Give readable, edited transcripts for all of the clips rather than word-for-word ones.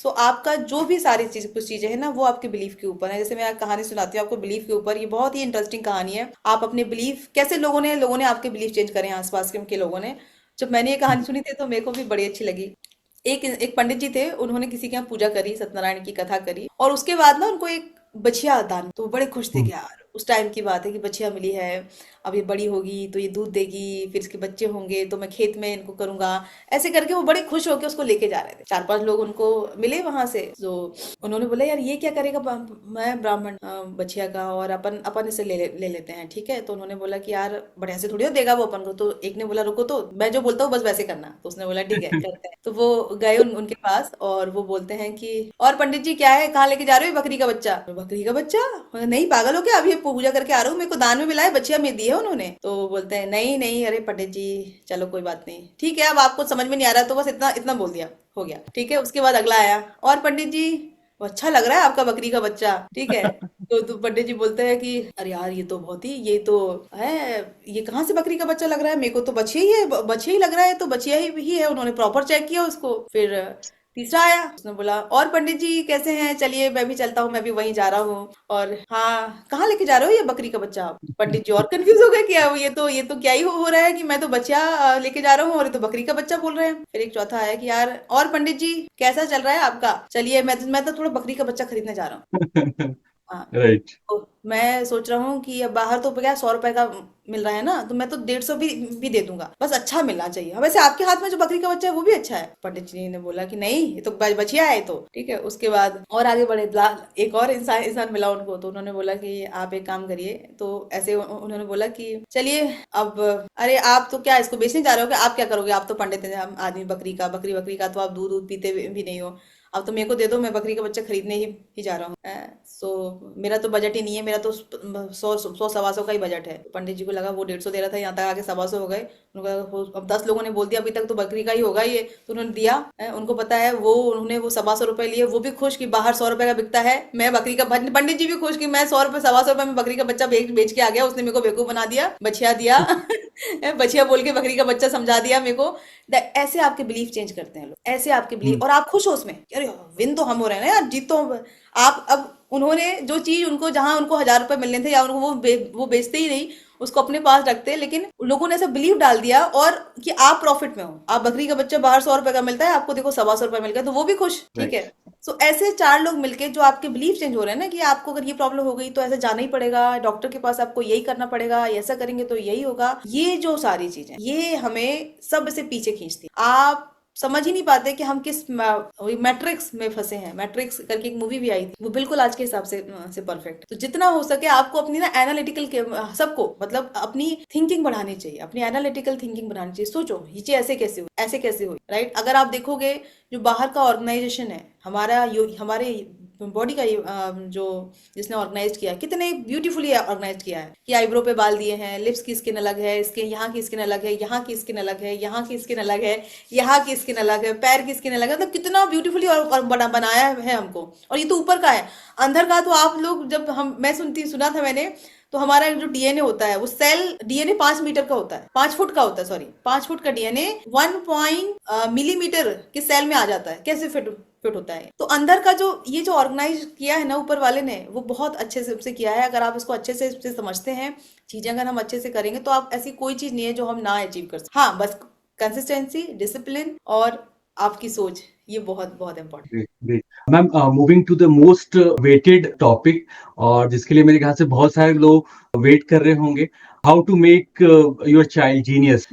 सो आपका जो भी सारी कुछ चीजें हैं ना, वो आपके बिलीफ के ऊपर है। जैसे मैं कहानी सुनाती हूँ आपको बिलीफ के ऊपर, ये बहुत ही इंटरेस्टिंग कहानी है। आप अपने बिलीफ कैसे लोगों ने आपके बिलीफ चेंज करे हैं, आसपास के लोगों ने। जब मैंने ये कहानी सुनी थी तो मेरे को भी बड़ी अच्छी लगी। एक एक पंडित जी थे, उन्होंने किसी के यहाँ पूजा करी, सत्यनारायण की कथा करी, और उसके बाद ना उनको एक बछिया दान, तो वो बड़े खुश थे कि यार उस टाइम की बात है कि बछिया मिली है, अब ये बड़ी होगी तो ये दूध देगी, फिर इसके बच्चे होंगे तो मैं खेत में इनको करूंगा। ऐसे करके वो बड़े खुश होकर उसको लेके जा रहे थे। चार पांच लोग उनको मिले वहां से, तो उन्होंने बोला यार ये क्या करेगा मैं ब्राह्मण बछिया का, और अपन अपन इसे ले लेते हैं, ठीक है। तो उन्होंने बोला कि यार बढ़िया से थोड़ी ना देगा वो अपन को। तो एक ने बोला रुको, तो मैं जो बोलता हूँ बस वैसे करना। तो उसने बोला ठीक है करते हैं। तो वो गए उनके पास, और वो बोलते हैं कि और पंडित जी क्या है, कहाँ लेके जा रहे हो ये बकरी का बच्चा? बकरी का बच्चा? नहीं पागल हो क्या, अभी ये पूजा करके आ रहा हूँ, मेरे को दान में मिला है, बच्चिया में दी है उन्होंने। तो वो बोलते हैं नहीं नहीं, अरे पंडित जी चलो कोई बात नहीं, ठीक है, अब आपको समझ में नहीं आ रहा तो बस इतना इतना बोल दिया, हो गया, ठीक है। उसके बाद अगला आया, और पंडित जी वो अच्छा लग रहा है आपका बकरी का बच्चा, ठीक है। तो पंडित जी बोलते हैं कि अरे यार ये तो बहुत ही, ये तो है, ये कहाँ से बकरी का बच्चा लग रहा है, मेरे को तो बछिया ही है, बछिया ही लग रहा है, तो बछिया ही है। उन्होंने प्रॉपर चेक किया उसको। फिर तीसरा आया, उसने बोला और पंडित जी कैसे हैं, चलिए मैं भी चलता हूँ, मैं भी वहीं जा रहा हूँ। और हाँ कहाँ लेके जा रहे हो ये बकरी का बच्चा आप? पंडित जी और कंफ्यूज हो गए कि अब ये तो क्या ही हो रहा है कि मैं तो बच्चा लेके जा रहा हूँ और ये तो बकरी का बच्चा बोल रहे हैं। फिर एक चौथा आया कि यार और पंडित जी कैसा चल रहा है आपका, चलिए मैं तो थोड़ा बकरी का बच्चा खरीदने जा रहा हूँ। हाँ, राइट। तो मैं सोच रहा हूँ कि अब बाहर तो क्या 100 रुपए का मिल रहा है ना, तो मैं तो 150 भी दे दूंगा, बस अच्छा मिलना चाहिए। वैसे आपके हाथ में जो बकरी का बच्चा है वो भी अच्छा है। पंडित जी ने बोला कि नहीं ये तो बचिया है, तो ठीक है। उसके बाद और आगे बढ़े, एक और इंसान इंसान मिला उनको, तो उन्होंने बोला कि आप एक काम करिए। तो ऐसे उन्होंने बोला कि चलिए अब, अरे आप तो क्या इसको बेचने जा रहे हो क्या, आप क्या करोगे, आप तो पंडित हैं आदमी, बकरी का बकरी बकरी का तो आप दूध दूध पीते भी नहीं हो, अब तो मेरे को दे दो, मैं बकरी का बच्चा खरीदने ही जा रहा हूँ। सो मेरा तो बजट ही नहीं है, मेरा तो 100 100 125 का ही बजट है। पंडित जी को लगा वो 150 दे रहा था, यहाँ तक आके 125 हो गए। उनको लगा, अब 10 लोगों ने बोल दिया अभी तक तो बकरी का ही होगा ये, तो उन्होंने दिया। उनको पता है वो, उन्होंने वो 125 रुपए लिए, वो भी खुश कि बाहर 100 रुपए का बिकता है, मैं बकरी का, पंडित जी भी खुश कि मैं 100 रुपए 125 रुपए में बकरी का बच्चा बेच के आ गया, उसने मेरे को बेवकूफ बना दिया, बछिया दिया। बछिया बोल के बकरी का बच्चा समझा दिया मेरे को। ऐसे आपके बिलीफ चेंज करते हैं लोग, ऐसे आपके बिलीफ, और आप खुश हो उसमें, अरे विन तो हम हो रहे हैं ना यार, जीत तो आप। अब उन्होंने जो चीज उनको, जहां उनको 1000 रुपए मिलने थे, या उनको वो बेचते ही नहीं, उसको अपने पास रखते, लेकिन लोगों ने ऐसा बिलीव डाल दिया, और कि आप प्रॉफिट में हो, आप बकरी का बच्चा बाहर 100 रुपए का मिलता है, आपको देखो 125 रुपए मिल गया, तो वो भी खुश, ठीक है। राइट। सो ऐसे चार लोग मिलके जो आपके बिलीफ चेंज हो रहे हैं ना, कि आपको अगर ये प्रॉब्लम हो गई तो ऐसे जाना ही पड़ेगा डॉक्टर के पास, आपको यही करना पड़ेगा, ऐसा करेंगे तो यही होगा, ये जो सारी चीजें ये हमें सबसे पीछे खींचती है। आप समझ ही नहीं पाते कि हम किस मैट्रिक्स में फंसे हैं। मैट्रिक्स करके एक मूवी भी आई थी, वो बिल्कुल आज के हिसाब से परफेक्ट। तो जितना हो सके आपको अपनी ना एनालिटिकल के, सबको मतलब अपनी थिंकिंग बढ़ानी चाहिए, अपनी एनालिटिकल थिंकिंग बढ़ानी चाहिए। सोचो ये चीज ऐसे कैसे हुई, राइट। अगर आप देखोगे जो बाहर का ऑर्गेनाइजेशन है, हमारे बॉडी का जो जिसने ऑर्गेनाइज किया है, कितने ब्यूटीफुली ऑर्गेनाइज किया है, कि आईब्रो पे बाल दिए हैं, लिप्स की स्किन अलग है, इसके यहाँ की स्किन अलग है, यहाँ की स्किन अलग है, यहाँ की स्किन अलग है, यहाँ की स्किन अलग है, पैर की स्किन अलग है, मतलब कितना ब्यूटीफुली और बनाया है हमको। और ये तो ऊपर का है, अंदर का तो आप लोग, जब हम मैं सुना था मैंने, तो हमारा जो डीएनए होता है, वो सेल डीएनए 5 मीटर का होता है, 5 फुट का होता है, सॉरी 5 फुट का डीएनए 1 मिलीमीटर के सेल में आ जाता है, कैसे फिट होता है। तो अंदर का जो ये जो ऑर्गेनाइज किया है ना ऊपर वाले ने, वो बहुत अच्छे से किया है। अगर आप इसको अच्छे से समझते हैं, चीजें अगर हम अच्छे से करेंगे, तो आप, ऐसी कोई चीज नहीं है जो हम ना अचीव कर सकते। हाँ बस कंसिस्टेंसी, डिसिप्लिन और आपकी सोच, ये बहुत बहुत important. Great, great. Ma'am, moving to the most waited topic, और जिसके लिए मेरे ख्याल से बहुत सारे लोग वेट कर रहे होंगे, how to make your child genius.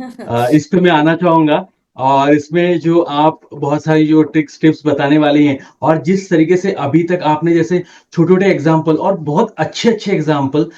इस पे मैं आना चाहूंगा। और इसमें जो आप बहुत सारी जो ट्रिक्स टिप्स बताने वाली हैं, और जिस तरीके से अभी तक आपने जैसे छोटे छोटे एग्जाम्पल और बहुत अच्छे अच्छे एग्जाम्पल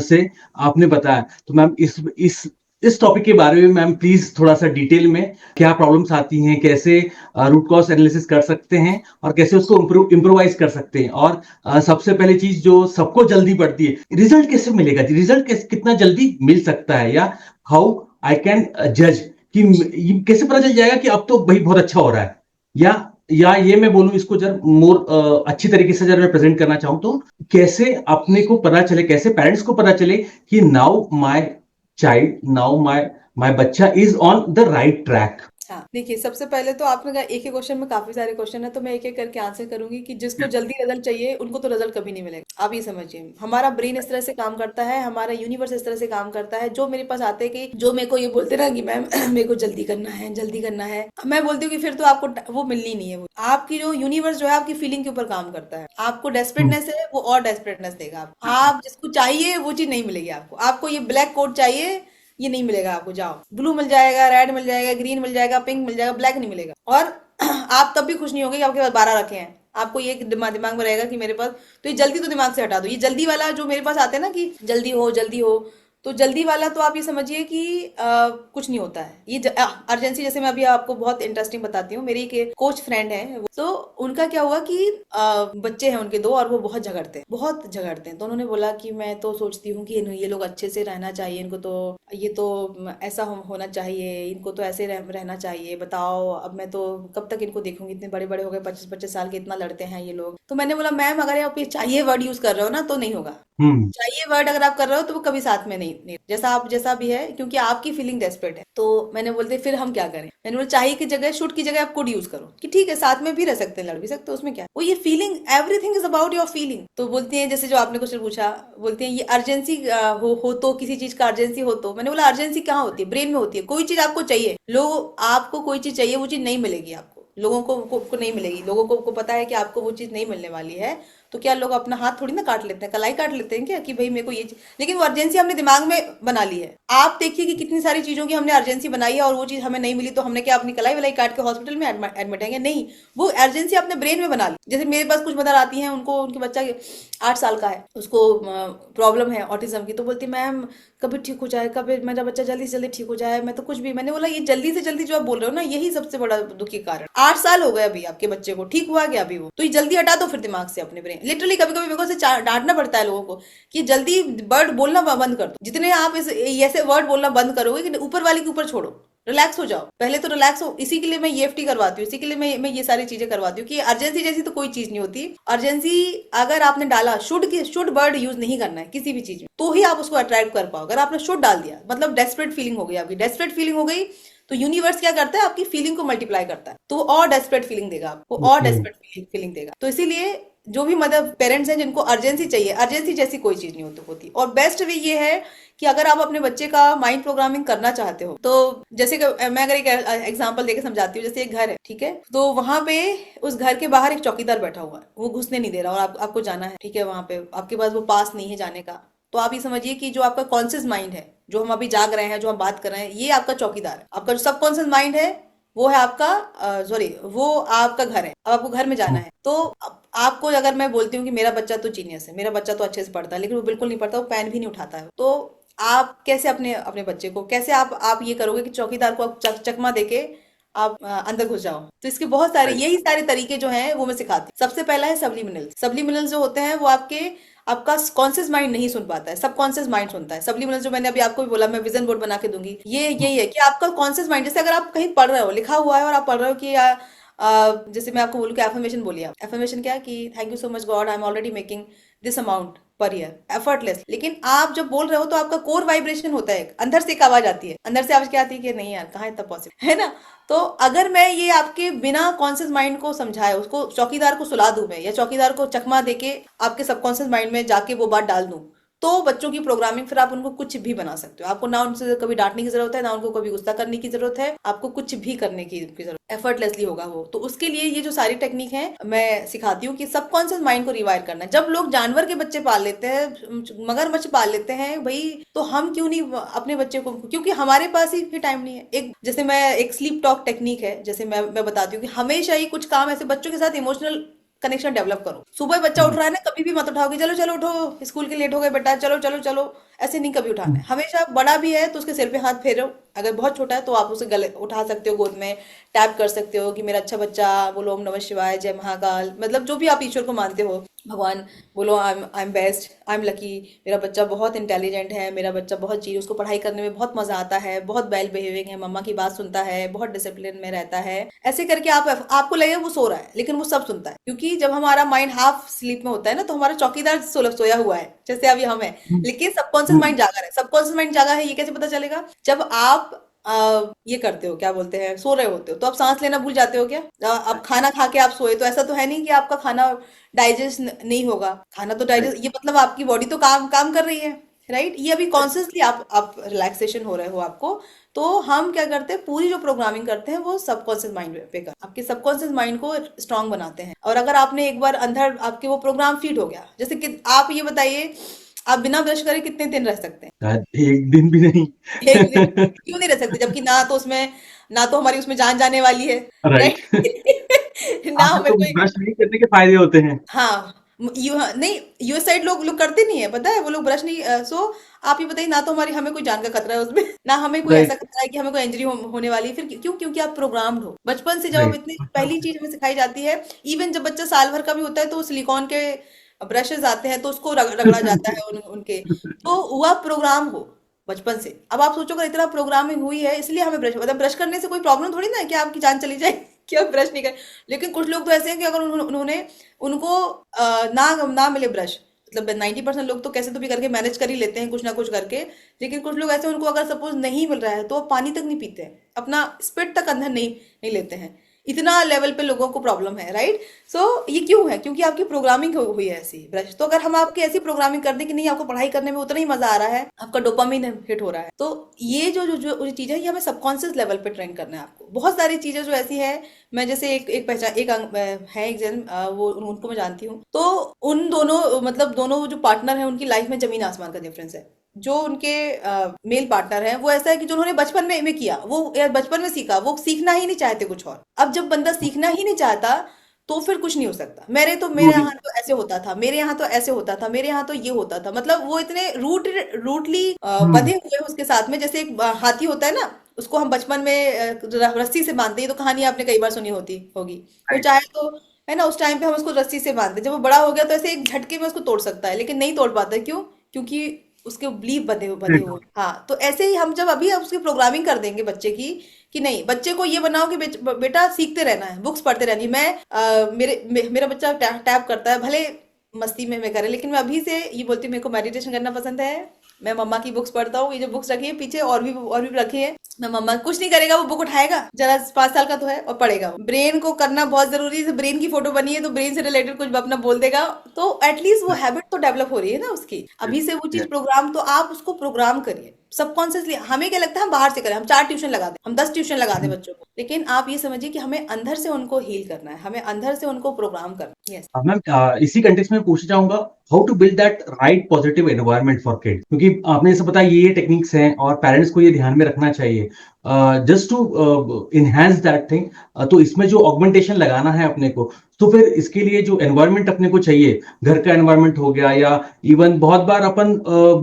से आपने बताया, तो मैम इस टॉपिक के बारे में मैम प्लीज थोड़ा सा डिटेल में, क्या प्रॉब्लम्स आती हैं, कैसे रूट कॉज एनालिसिस कर सकते हैं, और कैसे उसको इम्प्रोवाइज कर सकते हैं, और सबसे पहली चीज जो सबको जल्दी पड़ती है, रिजल्ट कैसे मिलेगा, रिजल्ट कितना जल्दी मिल सकता है, या हाउ आई कैन जज कि कैसे पता चल जाएगा कि अब तो भाई बहुत अच्छा हो रहा है, या ये मैं बोलूं इसको जब मोर अच्छी तरीके से जब मैं प्रेजेंट करना चाहूं, तो कैसे अपने को पता चले, कैसे पेरेंट्स को पता चले कि now my child, now my my baccha is on the right track. हाँ, देखिए सबसे पहले तो आपने कहा एक ही क्वेश्चन में काफी सारे क्वेश्चन है, तो मैं एक एक करके आंसर करूंगी कि जिसको जल्दी रिजल्ट चाहिए उनको तो रिजल्ट कभी नहीं मिलेगा। आप ये समझिए, हमारा ब्रेन इस तरह से काम करता है, हमारा यूनिवर्स इस तरह से काम करता है। जो मेरे पास आते हैं कि जो मेरे को ये बोलते ना कि मैम मेरे को जल्दी करना है, जल्दी करना है, मैं बोलती हूँ कि फिर तो आपको वो मिलनी नहीं है। वो आपकी जो यूनिवर्स जो है आपकी फीलिंग के ऊपर काम करता है। आपको हम्म, डेस्परेटनेस है, वो और डेस्परेटनेस देगा आप जिसको चाहिए वो चीज नहीं मिलेगी आपको। आपको ये ब्लैक कोट चाहिए, ये नहीं मिलेगा आपको। जाओ, ब्लू मिल जाएगा, रेड मिल जाएगा, ग्रीन मिल जाएगा, पिंक मिल जाएगा, ब्लैक नहीं मिलेगा। और आप तब भी खुश नहीं होंगे कि आपके पास 12 रखे हैं। आपको ये दिमाग में रहेगा कि मेरे पास, तो ये जल्दी तो दिमाग से हटा दो। ये जल्दी वाला जो मेरे पास आते हैं ना कि जल्दी हो जल्दी हो, तो जल्दी वाला तो आप ये समझिए कि कुछ नहीं होता है। ये अर्जेंसी, जैसे मैं अभी आपको बहुत इंटरेस्टिंग बताती हूँ। मेरी एक कोच फ्रेंड है, तो उनका क्या हुआ कि बच्चे हैं उनके दो, और वो बहुत झगड़ते हैं। तो उन्होंने बोला कि मैं तो सोचती हूँ कि ये लोग अच्छे से रहना चाहिए, इनको तो ये तो ऐसा होना चाहिए, इनको तो ऐसे रहना चाहिए। बताओ अब मैं तो कब तक इनको देखूंगी, इतने बड़े बड़े हो गए, 25-25 साल के, इतना लड़ते हैं ये लोग। तो मैंने बोला मैम अगर आप ये चाहिए वर्ड यूज कर रहे हो ना तो नहीं होगा। हम्म, चाहिए वर्ड अगर आप कर रहे हो तो वो कभी साथ में नहीं जैसा आप जैसा भी है, क्योंकि आपकी फीलिंग डेस्परेट है। तो मैंने बोलते फिर हम क्या करें, मैंने बोला चाहिए की जगह, शुड की जगह आप कुड यूज करो, कि ठीक है साथ में भी रह सकते हैं, लड़ भी सकते हैं, उसमें क्या है। वो ये feeling, everything is about your feeling. तो बोलती है, जैसे जो आपने क्वेश्चन पूछा, बोलती है ये अर्जेंसी हो तो, किसी चीज का अर्जेंसी हो तो। मैंने बोला अर्जेंसी कहाँ होती है, ब्रेन में होती है। कोई चीज आपको चाहिए, लोग आपको कोई चीज चाहिए, वो चीज नहीं मिलेगी आपको, लोगों को नहीं मिलेगी। लोगों को पता है कि आपको वो चीज नहीं मिलने वाली है, तो क्या लोग अपना हाथ थोड़ी ना काट लेते हैं, कलाई काट लेते हैं क्या कि भाई मेरे को ये चीज। लेकिन वो अर्जेंसी हमने दिमाग में बना ली है। आप देखिए कि कितनी सारी चीजों की हमने अर्जेंसी बनाई है और वो चीज हमें नहीं मिली, तो हमने क्या अपनी कलाई वलाई काट के हॉस्पिटल में एडमिट है? नहीं, वो अर्जेंसी अपने ब्रेन में बना ली। जैसे मेरे पास कुछ मदर आती हैं, उनको उनके बच्चा 8 साल का है, उसको प्रॉब्लम है ऑटिज्म की, तो बोलती मैम कभी ठीक हो जाए, कभी मेरा बच्चा जल्दी से जल्दी ठीक हो जाए, मैं तो कुछ भी। मैंने बोला ये जल्दी से जल्दी जो आप बोल रहे हो ना, यही सबसे बड़ा दुखी कारण। 8 साल हो गए अभी आपके बच्चे को, ठीक हुआ क्या अभी वो? तो ये जल्दी हटा दो फिर दिमाग से अपने ब्रेन। लिटरली कभी कभी मेरे को डांटना पड़ता है लोगों को कि जल्दी वर्ड बोलना बंद कर दो। जितने आप ऐसे वर्ड बोलना बंद करोगे कि ऊपर वाले के ऊपर छोड़ो, रिलैक्स हो जाओ। पहले तो रिलैक्स हो, इसी के लिए मैं ईएफटी करवाती हूँ, इसी के लिए मैं ये सारी चीजें करवाती हूँ कि अर्जेंसी जैसी तो कोई चीज नहीं होती। अर्जेंसी अगर आपने डाला, शुड वर्ड यूज नहीं करना है किसी भी चीज में, तो ही आप उसको अट्रैक्ट कर पाओ। अगर आपने शुड डाल दिया मतलब डेस्परेट फीलिंग हो गई आपकी, डेस्परेट फीलिंग हो गई, तो यूनिवर्स क्या करता है, आपकी फीलिंग को मल्टीप्लाई करता है, तो वो और डेस्परेट फीलिंग देगा आपको, और ओके, डेस्परेट फीलिंग देगा। तो इसीलिए जो भी मदर पेरेंट्स हैं जिनको अर्जेंसी चाहिए, अर्जेंसी जैसी कोई चीज नहीं होती। और बेस्ट वे ये है कि अगर आप अपने बच्चे का माइंड प्रोग्रामिंग करना चाहते हो, तो जैसे कि मैं अगर एक एग्जांपल देके समझाती हूँ। जैसे एक घर है, ठीक है, तो वहां पे उस घर के बाहर एक चौकीदार बैठा हुआ है, वो घुसने नहीं दे रहा, और आपको जाना है, ठीक है, वहां पे आपके पास वो पास नहीं है जाने का। तो आप ये समझिए कि जो आपका कॉन्शियस माइंड है, जो हम अभी जाग रहे हैं, जो हम बात कर रहे हैं, ये आपका चौकीदार है। आपका जो सबकॉन्शियस माइंड है वो है आपका, सॉरी, वो आपका घर है। अब आपको घर में जाना है, तो आपको अगर मैं बोलती हूँ कि मेरा बच्चा तो जीनियस है, मेरा बच्चा तो अच्छे से पढ़ता है, लेकिन वो बिल्कुल नहीं पढ़ता, वो पेन भी नहीं उठाता है, तो आप कैसे अपने अपने बच्चे को कैसे आप ये करोगे कि चौकीदार को आप चकमा देके आप अंदर घुस जाओ? तो इसके बहुत सारे, यही सारे तरीके जो हैं वो मैं सिखाती हूँ। सबसे पहला है सबलिमिनल्स। सबलिमिनल्स जो होते हैं वो आपका कॉन्शियस माइंड नहीं सुन पाता है, सब कॉन्शियस माइंड सुनता है। सबलिमिनल्स जो मैंने अभी आपको भी बोला, मैं विजन बोर्ड बना के दूंगी, ये यही है कि आपका कॉन्शियस माइंड, जैसे अगर आप कहीं पढ़ रहे हो, लिखा हुआ है और आप पढ़ रहे हो कि जैसे मैं आपको बोलूँ कि एफर्मेशन बोलिए आप। एफर्मेशन क्या है कि thank you so much God, I am already making this amount per year effortless. लेकिन आप जब बोल रहे हो तो आपका कोर वाइब्रेशन होता है, अंदर से एक आवाज आती है, अंदर से आवाज क्या आती है कि नहीं यार कहाँ इतना पॉसिबल है ना। तो अगर मैं ये आपके बिना कॉन्शियस माइंड को समझाए, उसको चौकीदार को सुला दूं मैं, या चौकीदार को चकमा देके आपके सबकॉन्शियस माइंड में जाके वो बात डाल दूं, तो बच्चों की प्रोग्रामिंग फिर आप उनको कुछ भी बना सकते हो। आपको ना उनसे कभी डांटने की जरूरत है, ना उनको कभी गुस्सा करने की जरूरत है, आपको कुछ भी करने की जरूरत, एफर्टलेसली होगा वो। तो उसके लिए ये जो सारी टेक्निक है मैं सिखाती हूँ कि सबकॉन्शियस माइंड को रिवायर करना है। जब लोग जानवर के बच्चे पाल लेते हैं, मगरमच्छ पाल लेते हैं भाई, तो हम क्यों नहीं अपने बच्चे को, क्योंकि हमारे पास ही टाइम नहीं है। एक जैसे मैं एक स्लीप टॉक टेक्निक है, जैसे मैं बताती हूँ कि हमेशा ही कुछ काम ऐसे बच्चों के साथ इमोशनल कनेक्शन डेवलप करो। सुबह बच्चा उठ रहा है ना, कभी भी मत उठाओ कि चलो चलो उठो स्कूल के लेट हो गए बेटा, चलो चलो चलो, ऐसे नहीं कभी उठाना है। हमेशा बड़ा भी है तो उसके सिर पे हाथ फेरो, अगर बहुत छोटा है तो आप उसे गले उठा सकते हो, गोद में टैप कर सकते हो कि मेरा अच्छा बच्चा, बोलो ओम नमः शिवाय, जय महाकाल, मतलब जो भी आप ईश्वर को मानते हो, भगवान, बोलो I am best, I am lucky, मेरा बच्चा बहुत इंटेलिजेंट है, मेरा बच्चा बहुत चीज, उसको पढ़ाई करने में बहुत मजा आता है, बहुत वेल बिहेविंग है, मम्मा की बात सुनता है, बहुत डिसिप्लिन में रहता है। ऐसे करके आपको लगेगा वो सो रहा है, लेकिन वो सब सुनता है। क्योंकि जब हमारा माइंड हाफ स्लीप में होता है ना, तो हमारा चौकीदार सोया हुआ है, जैसे अभी हम है, लेकिन सबकॉन्शियस माइंड जागा है। सबकॉन्शियस माइंड जागा है, ये कैसे पता चलेगा? जब आप ये करते हो, क्या बोलते हैं, सो रहे होते हो तो आप सांस लेना भूल जाते हो क्या? आप खाना खा के आप सोए तो ऐसा तो है नहीं कि आपका खाना डाइजेस्ट नहीं होगा, खाना तो राइट। डाइजेस्ट, ये मतलब आपकी बॉडी तो काम काम कर रही है, राइट? ये अभी कॉन्शियसली आप रिलैक्सेशन हो रहे हो आपको। तो हम क्या करते हैं, पूरी जो प्रोग्रामिंग करते हैं वो सबकॉन्शियस माइंड पे कर, आपके सबकॉन्शियस माइंड को स्ट्रांग बनाते हैं। और अगर आपने एक बार अंदर आपके वो प्रोग्राम फीड हो गया, जैसे कि आप ये बताइए, आप बिना ब्रश करे कितने दिन रह सकते हैं? शायद एक दिन भी नहीं। एक दिन क्यों नहीं रह सकते, जबकि ना तो उसमें, ना तो हमारी उसमें जान जाने वाली है, राइट। राइट? ना हमें हमें तो कोई, ब्रश नहीं करने के फायदे होते हैं। हाँ, नहीं, यूएस साइड लोग लोग करते नहीं है, पता है, वो लोग ब्रश नहीं, सो आप ये बताइए, ना तो हमारी हमें कोई जान का खतरा है उसमें, ना हमें कोई ऐसा राइट। खतरा है कि हमें कोई इंजरी होने वाली है, फिर क्यों? क्योंकि आप प्रोग्राम्ड हो बचपन से, जब हम राइट। इतनी पहली चीज हमें सिखाई जाती है। इवन जब बच्चा साल भर का भी होता है तो सिलिकॉन के ब्रशेस आते हैं तो उसको रगड़ा जाता है उनके, तो हुआ प्रोग्राम हो बचपन से। अब आप सोचो, अगर इतना प्रोग्रामिंग हुई है इसलिए हमें ब्रश, मतलब ब्रश करने से कोई प्रॉब्लम थोड़ी ना है कि आपकी जान चली जाए कि आप ब्रश नहीं कर। लेकिन कुछ लोग तो ऐसे हैं कि अगर उन्होंने उनको ना ना मिले ब्रश, मतलब 90% लोग तो कैसे तो भी करके मैनेज कर ही लेते हैं कुछ ना कुछ करके। लेकिन कुछ लोग ऐसे, उनको अगर सपोज नहीं मिल रहा है तो वो पानी तक नहीं पीते हैं, अपना स्पिट तक अंदर नहीं नहीं लेते हैं। इतना लेवल पे लोगों को प्रॉब्लम है, राइट? सो ये क्यों है? क्योंकि आपकी प्रोग्रामिंग हुई है ऐसी ब्रश। तो अगर हम आपकी ऐसी प्रोग्रामिंग कर दें कि नहीं, आपको पढ़ाई करने में उतना ही मजा आ रहा है, आपका डोपामिन हिट हो रहा है, तो ये जो चीज है, ये हमें सबकॉन्शियस लेवल पे ट्रेन करना है आपको। बहुत सारी चीजें जो ऐसी है, मैं जैसे एक एक पहचान, एक है एक जन, वो उनको मैं जानती हूँ। तो उन दोनों, मतलब दोनों जो पार्टनर हैं, उनकी लाइफ में जमीन आसमान का डिफरेंस है। जो उनके मेल पार्टनर है, वो ऐसा है कि जो उन्होंने बचपन में किया, वो या बचपन में सीखा, वो सीखना ही नहीं चाहते कुछ और। अब जब बंदा सीखना ही नहीं चाहता तो फिर कुछ नहीं हो सकता। मेरे ट्रूली। यहाँ तो ऐसे होता था, मेरे यहाँ तो ऐसे होता था, मेरे यहाँ तो ये होता था, मतलब वो इतने रूटली हम्म। बंधे हुए हैं उसके साथ में। जैसे एक हाथी होता है ना, उसको हम बचपन में रस्सी से बांधते हैं, ये तो कहानी आपने कई बार सुनी होती होगी। वो राइट। चाहे तो, है ना, उस टाइम पे हम उसको रस्सी से बांधते हैं, जब वो बड़ा हो गया तो ऐसे एक झटके में उसको तोड़ सकता है, लेकिन नहीं तोड़ पाता। क्यों? क्योंकि उसके बिलीफ बंधे हुए हैं। हाँ, तो ऐसे ही हम जब अभी हम उसकी प्रोग्रामिंग कर देंगे बच्चे की, कि नहीं, बच्चे को ये बनाओ कि बेटा सीखते रहना है, बुक्स पढ़ते रहनी है। मेरा बच्चा टैप करता है, भले मस्ती में करे, लेकिन मैं अभी से ये बोलती हूँ, मेरे को मेडिटेशन करना पसंद है, मैं मम्मा की बुक्स पढ़ता हूँ। ये जो बुक्स रखी है पीछे, और भी रखी है, मैं मम्मा कुछ नहीं करेगा, वो बुक उठाएगा, जरा 5 साल का तो है, और पढ़ेगा। ब्रेन को करना बहुत जरूरी है, ब्रेन की फोटो बनी है तो ब्रेन से रिलेटेड कुछ अपना बोल देगा, तो एटलीस्ट वो हैबिट तो डेवलप हो रही है ना उसकी, अभी से वो चीज प्रोग्राम। तो आप उसको प्रोग्राम करिए सबकॉन्शियसली। हमें क्या लगता है, हम बाहर से करें, हम 4 ट्यूशन लगा दें, हम 10 ट्यूशन लगा दें बच्चों को, लेकिन आप ये समझिए कि हमें अंदर से उनको हील करना है, हमें अंदर से उनको प्रोग्राम करना है। यस। मैम, इसी कंटेक्स्ट में पूछना चाहूंगा, how to build that right positive environment for kids, क्योंकि आपने जैसे बताया ये टेक्निक्स हैं और पेरेंट्स को ये ध्यान में रखना चाहिए just to enhance that thing. तो इसमें जो ऑगमेंटेशन लगाना है अपने को, तो फिर इसके लिए जो एनवायरनमेंट अपने को चाहिए, घर का एनवायरनमेंट हो गया, या इवन बहुत बार अपन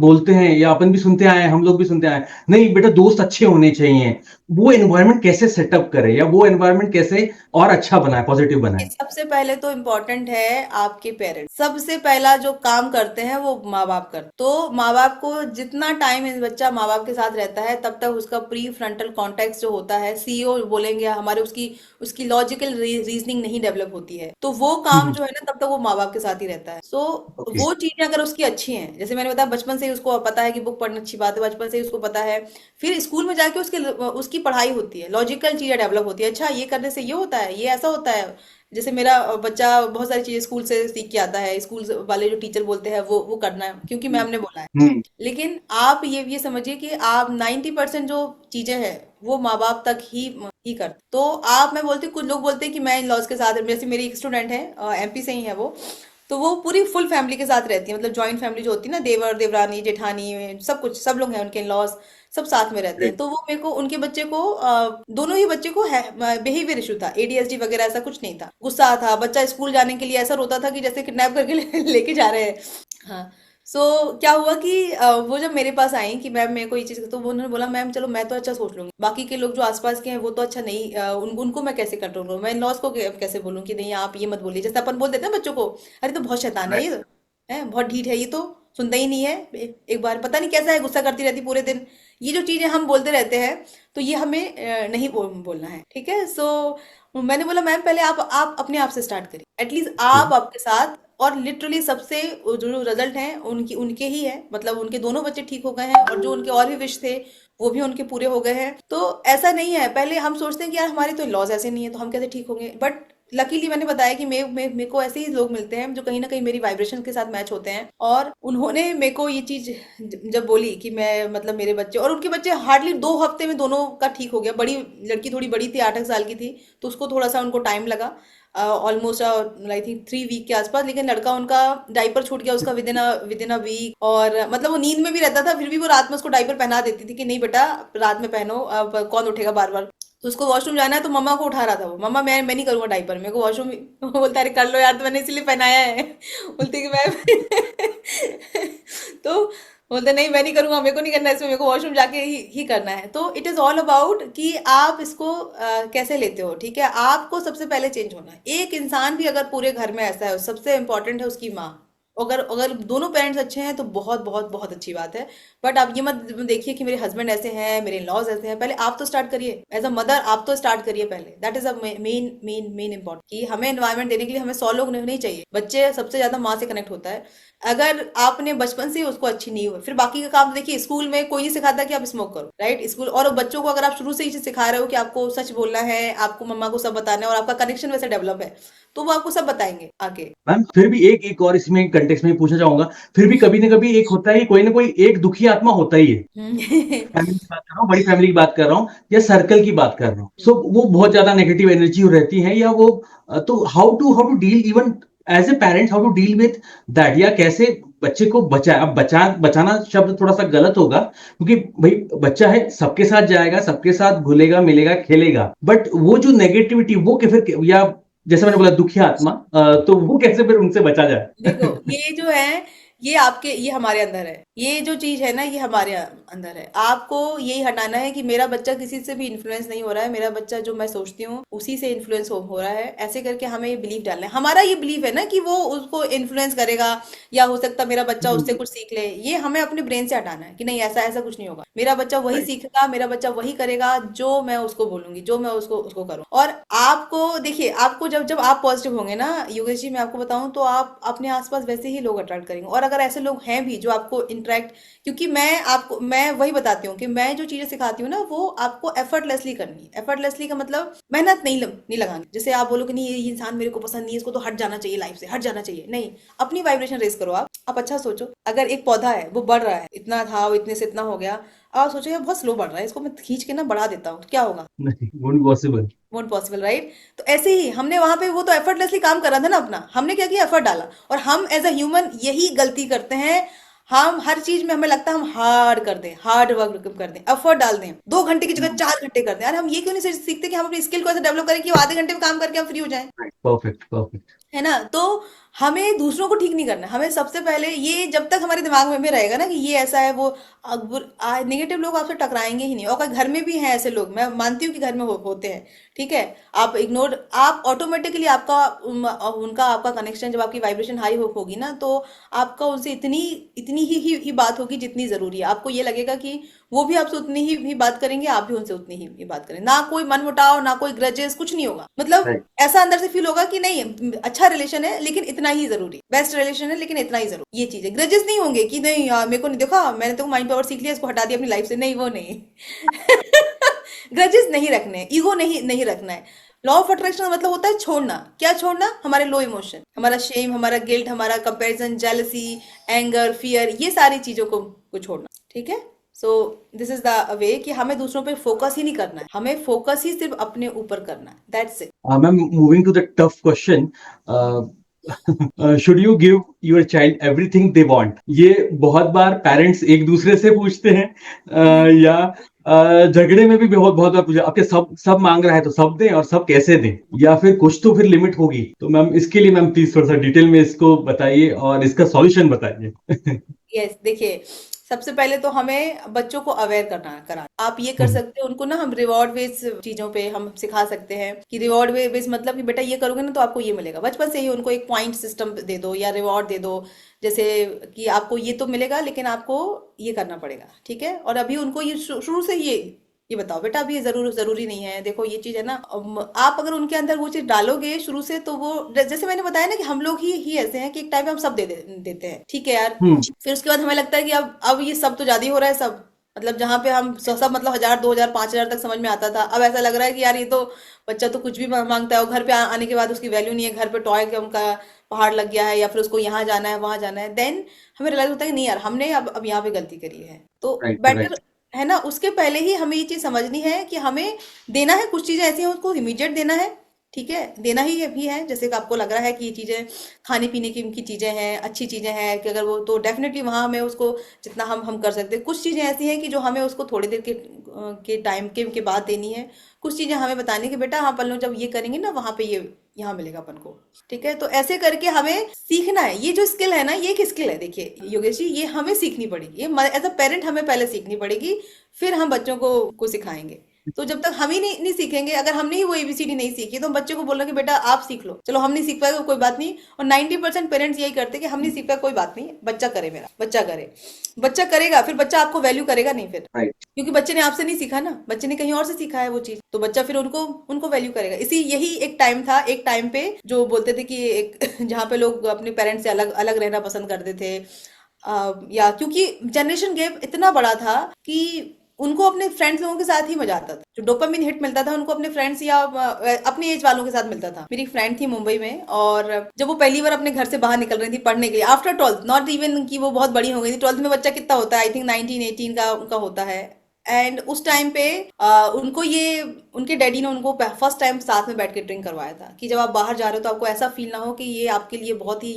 बोलते हैं या अपन भी सुनते आए हैं, हम लोग भी सुनते आए हैं, नहीं बेटा दोस्त अच्छे होने चाहिए। वो एनवायरनमेंट कैसे सेटअप करे, या वो एनवायरनमेंट कैसे और अच्छा बनाए, पॉजिटिव बनाए? सबसे पहले तो इम्पोर्टेंट है आपके पेरेंट्स। सबसे पहला जो काम करते हैं वो माँ बाप करते, तो माँ बाप को जितना टाइम बच्चा माँ बाप के साथ रहता है, तब तक उसका प्री फ्रंटल कॉन्टेक्स्ट जो होता है, सीईओ बोलेंगे हमारे, उसकी उसकी लॉजिकल रीजनिंग नहीं डेवलप होती है, तो वो काम जो है ना, तब तक वो माँ बाप के साथ ही रहता है। So okay. वो चीजें अगर उसकी अच्छी हैं, जैसे मैंने बताया, बचपन से ही उसको पता है कि बुक पढ़ना अच्छी बात है, बचपन से ही उसको पता है, फिर स्कूल में जाके उसकी पढ़ाई होती है, लॉजिकल चीजें डेवलप होती है। अच्छा, ये करने से ये होता है, ये ऐसा होता है। जैसे मेरा बच्चा बहुत सारी चीजें स्कूल से सीख के आता है, स्कूल वाले जो टीचर बोलते हैं वो करना है क्योंकि मैम ने बोला है। हम्म। लेकिन आप ये समझिए कि आप 90% जो चीजें हैं वो माँ बाप तक ही करते। तो आप, मैं बोलती हूँ, कुछ लोग बोलते हैं कि मैं इन लॉज के साथ, जैसे मेरी एक स्टूडेंट है, एमपी से ही है वो, तो वो पूरी फुल फैमिली के साथ रहती है, मतलब जॉइंट फैमिली जो होती है ना, देवर देवरानी जेठानी सब कुछ, सब लोग हैं उनके लॉज, सब साथ में रहते हैं। तो वो मेरे को, उनके बच्चे को, दोनों ही बच्चे को है बिहेवियर इशू था, एडीएसडी वगैरह ऐसा कुछ नहीं था। गुस्सा था बच्चा, स्कूल जाने के लिए ऐसा रोता था कि जैसे किडनैप करके लेके जा रहे हैं। हाँ। सो क्या हुआ कि वो जब मेरे पास आई कि मैम मेरे को ये चीज, तो वो उन्होंने बोला, मैम चलो मैं तो अच्छा सोच लूंगी, बाकी के लोग जो आसपास के हैं वो तो अच्छा नहीं, उनको मैं कैसे कंट्रोल करूँ, मैं इन लॉज को कैसे बोलूँ कि नहीं आप ये मत बोलिए। जैसे अपन बोल देते हैं बच्चों को, अरे तो बहुत शैतान है ये, है बहुत ढीठ है ये, तो सुनता ही नहीं है, एक बार पता नहीं कैसा है, गुस्सा करती रहती पूरे दिन। ये जो चीजें हम बोलते रहते हैं, तो ये हमें नहीं बोलना है, ठीक है? सो मैंने बोला, मैम पहले आप अपने आप से स्टार्ट करिए, एटलीस्ट आप आपके साथ। और लिटरली सबसे जो रिजल्ट हैं उनके ही है, मतलब उनके दोनों बच्चे ठीक हो गए हैं, और जो उनके और भी विश थे वो भी उनके पूरे हो गए हैं। तो ऐसा नहीं है, पहले हम सोचते हैं कि यार हमारे तो लॉज ऐसे नहीं है तो हम कैसे ठीक होंगे, बट लकीली मैंने बताया कि मेरे को ऐसे ही लोग मिलते हैं जो कहीं ना कहीं मेरी वाइब्रेशन के साथ मैच होते हैं, और उन्होंने मेरे को ये चीज जब बोली कि मैं मतलब मेरे बच्चे और उनके बच्चे हार्डली 2 हफ्ते में दोनों का ठीक हो गया। बड़ी लड़की थोड़ी बड़ी थी, 8 साल की थी, तो उसको थोड़ा सा उनको टाइम लगा, ऑलमोस्ट आई थिंक 3 वीक के आसपास। लेकिन लड़का उनका डाइपर छूट गया उसका विद इन अ वीक, और मतलब वो नींद में भी रहता था फिर भी वो रात में उसको डाइपर पहना देती थी कि नहीं बेटा रात में पहनो, अब कौन उठेगा बार बार। तो उसको वॉशरूम जाना है तो मम्मा को उठा रहा था वो, मम्मा मैं नहीं करूंगा डाइपर, मेरे को वॉशरूम वो बोलता अरे कर लो यार, तो मैंने इसलिए पहनाया है बोलती कि मैं तो बोलते नहीं मैं नहीं करूंगा, मेरे को नहीं करना है इसमें, मेरे को वॉशरूम जाके ही करना है। तो इट इज ऑल अबाउट कि आप इसको कैसे लेते हो, ठीक है। आपको सबसे पहले चेंज होना है। एक इंसान भी अगर पूरे घर में ऐसा है, सबसे इंपॉर्टेंट है उसकी माँ। अगर अगर दोनों पेरेंट्स अच्छे हैं तो बहुत बहुत बहुत अच्छी बात है। बट आप ये मत देखिए कि मेरे हस्बैंड ऐसे हैं, मेरे लॉज ऐसे हैं। पहले आप तो स्टार्ट करिए एज अ मदर, आप तो स्टार्ट करिए पहले। That is a main main main important कि हमें एनवायरनमेंट देने के लिए हमें 100 लोग नहीं चाहिए। बच्चे सबसे ज्यादा माँ से कनेक्ट होता है। अगर आपने बचपन से ही उसको अच्छी नींव है, फिर बाकी का काम देखिए। स्कूल में कोई नहीं सिखाता कि आप स्मोक करो, राइट। स्कूल और बच्चों को अगर आप शुरू से ही सिखा रहे हो कि आपको सच बोलना है, आपको मम्मा को सब बताना है, और आपका कनेक्शन वैसे डेवलप है, तो वो आपको सब बताएंगे आगे। मैम फिर भी एक एक और इसमें कंटेक्स्ट में पूछना चाहूंगा, फिर भी कभी ना कभी एक होता है कि कोई ना कोई एक दुखी आत्मा होता ही है। फैमिली की बात कर रहा हूँ, बड़ी फैमिली की बात कर रहा हूँ, या सर्कल की बात कर रहा हूँ, सो वो बहुत ज्यादा नेगेटिव एनर्जी रहती है, या वो तो how to deal even as a parent, how to deal with that, या कैसे बच्चे को बचाए। अब बचाना शब्द थोड़ा सा गलत होगा, क्योंकि भाई बच्चा है, सबके साथ जाएगा, सबके साथ घुलेगा मिलेगा खेलेगा, बट वो जो नेगेटिविटी वो फिर, या जैसे मैंने बोला दुखी आत्मा, तो वो कैसे फिर उनसे बचा देखो जाए? ये जो है, ये हमारे अंदर है। ये जो चीज है ना, ये हमारे अंदर है। आपको यही हटाना है कि मेरा बच्चा किसी से भी इन्फ्लुएंस नहीं हो रहा है, मेरा बच्चा जो मैं सोचती हूँ उसी से इन्फ्लुएंस हो रहा है। ऐसे करके हमें ये बिलीव डालना है। हमारा ये बिलीव है ना कि वो उसको इन्फ्लुएंस करेगा, या हो सकता है मेरा बच्चा उससे कुछ सीख ले। ये हमें अपने ब्रेन से हटाना है कि नहीं, ऐसा ऐसा कुछ नहीं होगा। मेरा बच्चा वही सीखेगा, मेरा बच्चा वही करेगा जो मैं उसको बोलूंगी, जो मैं उसको उसको करूँ। और आपको देखिए, आपको जब जब आप पॉजिटिव होंगे ना योगेश जी, मैं आपको बताऊं तो आप अपने आसपास वैसे ही लोग अट्रैक्ट करेंगे। और अगर ऐसे लोग हैं भी जो आपको इंटरेक्ट, क्योंकि मैं वही बताती हूँ कि मैं जो चीजें सिखाती हूँ ना वो आपको एफर्टलेसली करनी है। एफर्टलेसली का मतलब मेहनत नहीं लगानी। जैसे आप बोलो कि नहीं ये इंसान मेरे को पसंद नहीं है, इसको तो हट जाना चाहिए, लाइफ से हट जाना चाहिए, नहीं। अपनी वाइब्रेशन रेस करो। आप अच्छा सोचो, अगर एक पौधा है वो बढ़ रहा है, इतना था वो इतने से इतना हो गया, आप सोचो यार बहुत स्लो बढ़ रहा है, इसको मैं खींच के ना बढ़ा देता हूँ, तो क्या होगा? नहीं, won't possible. Won't possible, right. तो ऐसे ही हमने वहां पे, वो तो एफर्टलेसली काम कर रहा था ना अपना, हमने क्या किया, एफर्ट डाला। और हम एज अ ह्यूमन यही गलती करते हैं। हम हर चीज में हमें लगता है हम हार्ड कर दें, हार्ड वर्क कर दें, एफर्ट डाल दें, 2 घंटे की जगह 4 घंटे कर दें। यार हम ये क्यों नहीं सीखते कि हम अपनी स्किल को ऐसे डेवलप करें कि वो आधे घंटे में काम करके हम फ्री हो जाएं, परफेक्ट परफेक्ट। है ना। तो हमें दूसरों को ठीक नहीं करना है। हमें सबसे पहले ये, जब तक हमारे दिमाग में भी रहेगा ना कि ये ऐसा है, वो नेगेटिव लोग आपसे टकराएंगे ही नहीं। और अगर घर में भी हैं ऐसे लोग, मैं मानती हूँ कि घर में होते हैं, ठीक है। आप इग्नोर, आप ऑटोमेटिकली आपका उनका आपका कनेक्शन, जब आपकी वाइब्रेशन हाई होगी ना, तो आपका उनसे इतनी इतनी ही बात होगी जितनी जरूरी है। आपको ये लगेगा कि वो भी आपसे उतनी ही बात करेंगे, आप भी उनसे उतनी ही बात करें। ना कोई मनमुटाव, ना कोई ग्रजेस, कुछ नहीं होगा। मतलब राइट। ऐसा अंदर से फील होगा कि नहीं, अच्छा रिलेशन है लेकिन इतना ही जरूरी, बेस्ट रिलेशन है लेकिन इतना ही जरूरी। ये चीज है। ग्रजेस नहीं होंगे कि नहीं यार मेरे को नहीं देखा, मैंने तो माइंड पावर सीख लिया, इसको हटा दिया अपनी लाइफ से, नहीं वो नहीं। ग्रजेस नहीं रखने, ईगो नहीं नहीं रखना है। लॉ ऑफ अट्रैक्शन का मतलब होता है छोड़ना। क्या छोड़ना? हमारे लो इमोशन, हमारा शेम, हमारा गिल्ट, हमारा कंपैरिजन, जेलसी, एंगर, फियर, ये सारी चीजों को छोड़ना, ठीक है। So this is the way कि हमें दूसरों पे फोकस ही नहीं करना है, हमें फोकस ही सिर्फ अपने ऊपर करना है। That's it. Ma'am moving to the tough question, should you give your child everything they want? ये बहुत बार पेरेंट्स एक दूसरे से पूछते हैं, या झगड़े में भी बहुत बहुत बार पूछा, आपके सब सब मांग रहा है तो सब दें, और सब कैसे दें, या फिर कुछ तो फिर लिमिट होगी। तो मैम इसके लिए मैम प्लीज थोड़ा सा डिटेल में इसको बताइए और इसका सॉल्यूशन बताइए। यस, देखिए, सबसे पहले तो हमें बच्चों को अवेयर कराना। आप ये कर हम्म, सकते हो, उनको ना हम रिवॉर्ड बेस्ड चीजों पे हम सिखा सकते हैं कि रिवॉर्ड बेस्ड मतलब कि बेटा ये करोगे ना तो आपको ये मिलेगा। बचपन से ही उनको एक पॉइंट सिस्टम दे दो या रिवॉर्ड दे दो, जैसे कि आपको ये तो मिलेगा लेकिन आपको ये करना पड़ेगा, ठीक है। और अभी उनको ये शुरू से ये बताओ बेटा अभी ये जरूरी नहीं है, देखो ये चीज है ना। आप अगर उनके अंदर वो चीज डालोगे शुरू से, तो वो जैसे मैंने बताया ना कि हम लोग ही ऐसे हैं कि एक टाइम पे हम सब देते हैं, ठीक है यार। हम्म, फिर उसके बाद हमें लगता है कि अब ये सब तो ज्यादा ही हो रहा है सब, मतलब जहाँ पे हम सब मतलब 1,000 2,000 5,000 तक समझ में आता था, अब ऐसा लग रहा है कि यार ये तो बच्चा तो कुछ भी मांगता है और घर पे आने के बाद उसकी वैल्यू नहीं है, घर पे टॉय का उनका पहाड़ लग गया है या फिर उसको यहाँ जाना है वहां जाना है, देन हमें रियलाइज होता है कि नहीं यार हमने अब यहाँ पे गलती करी है, तो राइट, बेटर राइट। है ना उसके पहले ही हमें ये चीज समझनी है कि हमें देना है, कुछ चीजें ऐसी हैं उसको इमीडिएट देना है, ठीक है, देना ही भी है, जैसे कि आपको लग रहा है कि ये चीजें खाने पीने की चीजें हैं, अच्छी चीजें हैं कि अगर वो तो डेफिनेटली वहां हमें उसको जितना हम कर सकते हैं। कुछ चीजें ऐसी हैं कि जो हमें उसको थोड़ी देर के टाइम के बाद देनी है। कुछ चीजें हमें बतानी कि बेटा हाँ पल्लू जब ये करेंगे ना वहां पे ये यहाँ मिलेगा अपन को, ठीक है, तो ऐसे करके हमें सीखना है। ये जो स्किल है ना ये एक स्किल है, देखिए योगेश जी ये हमें सीखनी पड़ेगी, ये एज अ पेरेंट हमें पहले सीखनी पड़ेगी, फिर हम बच्चों को सिखाएंगे। तो जब तक हम ही नहीं सीखेंगे, अगर हमने ही वो एबीसीडी नहीं सीखी तो हम बच्चे को बोल रहे हैं कि बेटा आप सीख लो, चलो हम नहीं सीख पाएगा कोई बात नहीं। और 90% पेरेंट्स यही करते हैं कि हम नहीं सीख पाए कोई बात नहीं, बच्चा करे, मेरा बच्चा करे, बच्चा करेगा फिर बच्चा आपको वैल्यू करेगा नहीं फिर, राइट। क्योंकि बच्चे ने आपसे नहीं सीखा ना, बच्चे ने कहीं और से सीखा है वो चीज, तो बच्चा फिर उनको उनको वैल्यू करेगा। इसी यही एक टाइम था, एक टाइम पे जो बोलते थे कि एक जहाँ पे लोग अपने पेरेंट्स से अलग अलग रहना पसंद करते थे, या क्योंकि जनरेशन गैप इतना बड़ा था कि उनको अपने फ्रेंड्स लोगों के साथ ही मजा आता था, जो डोपामिन हिट मिलता था उनको अपने फ्रेंड्स या अपने एज वालों के साथ मिलता था। मेरी फ्रेंड थी मुंबई में, और जब वो पहली बार अपने घर से बाहर निकल रही थी पढ़ने के लिए आफ्टर ट्वेल्थ, नॉट इवन कि वो बहुत बड़ी हो गई थी, ट्वेल्थ में बच्चा कितना होता है, आई थिंक 19 18 का उनका होता है। एंड उस टाइम पे उनको ये उनके डैडी ने उनको फर्स्ट टाइम साथ में बैठ के ड्रिंक करवाया था कि जब आप बाहर जा रहे हो तो आपको ऐसा फील ना हो कि ये आपके लिए बहुत ही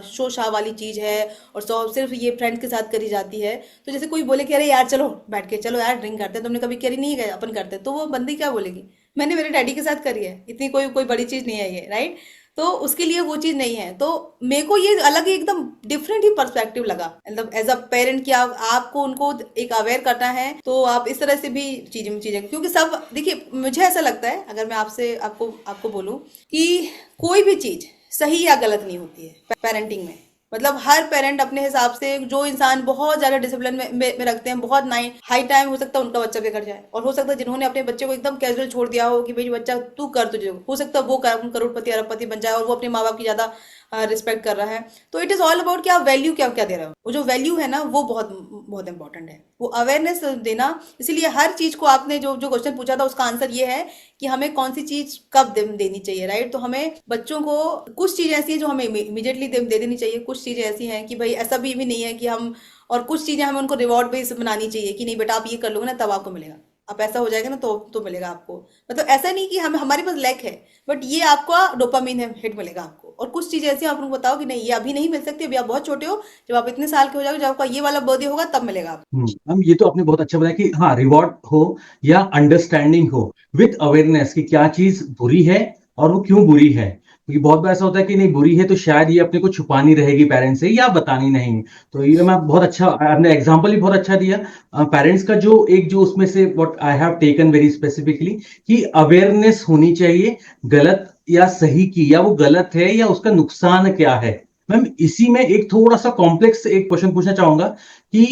शो शाह वाली चीज है और सिर्फ ये फ्रेंड्स के साथ करी जाती है। तो जैसे कोई बोले कि अरे यार चलो बैठ के चलो यार ड्रिंक करते हैं, तुमने कभी करी नहीं है अपन करते हैं, तो वो बंदी क्या बोलेगी, मैंने मेरे डैडी के साथ करी है, इतनी कोई कोई बड़ी चीज नहीं है ये, राइट। तो उसके लिए वो चीज नहीं है, तो मेरे को ये अलग ही एकदम डिफरेंट ही पर्सपेक्टिव लगा, मतलब एज अ पेरेंट कि आपको उनको एक अवेयर करना है, तो आप इस तरह से भी चीजें चीजें क्योंकि सब देखिए मुझे ऐसा लगता है, अगर मैं आपसे आपको आपको बोलूं कि कोई भी चीज सही या गलत नहीं होती है पेरेंटिंग में। मतलब हर पेरेंट अपने हिसाब से, जो इंसान बहुत ज्यादा डिसिप्लिन में रखते हैं, बहुत हाई टाइम हो सकता है उनका बच्चा बिगड़ जाए, और हो सकता है जिन्होंने अपने बच्चे को एकदम कैजुअल छोड़ दिया हो कि भाई बच्चा तू कर, तुझे हो सकता है वो करोड़पति अरबपति बन जाए और वो अपने माँ बाप की ज्यादा रिस्पेक्ट कर रहा है। तो इट इज ऑल अबाउट कि आप वैल्यू क्या क्या दे रहे हो, वो जो वैल्यू है ना वो बहुत बहुत इंपॉर्टेंट है, वो अवेयरनेस देना। इसीलिए हर चीज को आपने जो जो क्वेश्चन पूछा था उसका आंसर ये है कि हमें कौन सी चीज कब देनी चाहिए, राइट। तो हमें बच्चों को कुछ चीज ऐसी है जो हमें इमीडिएटली दे देनी चाहिए, कुछ चीजें ऐसी हैं कि भाई ऐसा भी नहीं है कि हम, और कुछ चीजें हमें उनको रिवॉर्ड बेस्ड बनानी चाहिए कि नहीं बेटा आप ये कर लोगे ना तब आपको मिलेगा, आप ऐसा हो जाएगा ना तो मिलेगा आपको। मतलब ऐसा नहीं कि हम हमारे पास लैक है, बट ये आपका डोपामिन हिट मिलेगा आपको। और कुछ चीजें ऐसी आप उनको बताओ कि नहीं ये अभी नहीं मिल सकती, अभी आप बहुत छोटे हो, जब आप इतने साल के हो जाओगे, जब आपका ये वाला बर्थडे होगा तब मिलेगा आपको। हम ये तो आपने बहुत अच्छा बताया कि हाँ, रिवॉर्ड हो या अंडरस्टैंडिंग हो विथ अवेयरनेस कि क्या चीज बुरी है और वो क्यों बुरी है, क्योंकि बहुत बार ऐसा होता है कि नहीं बुरी है तो शायद ये अपने को छुपानी रहेगी पेरेंट्स से या बतानी नहीं। तो ये मैं बहुत अच्छा, आपने एग्जांपल भी बहुत अच्छा दिया पेरेंट्स का। जो एक जो उसमें से what I have taken very specifically कि अवेयरनेस होनी चाहिए गलत या सही की, या वो गलत है या उसका नुकसान क्या है। मैम इसी में एक थोड़ा सा कॉम्प्लेक्स एक क्वेश्चन पूछना चाहूंगा कि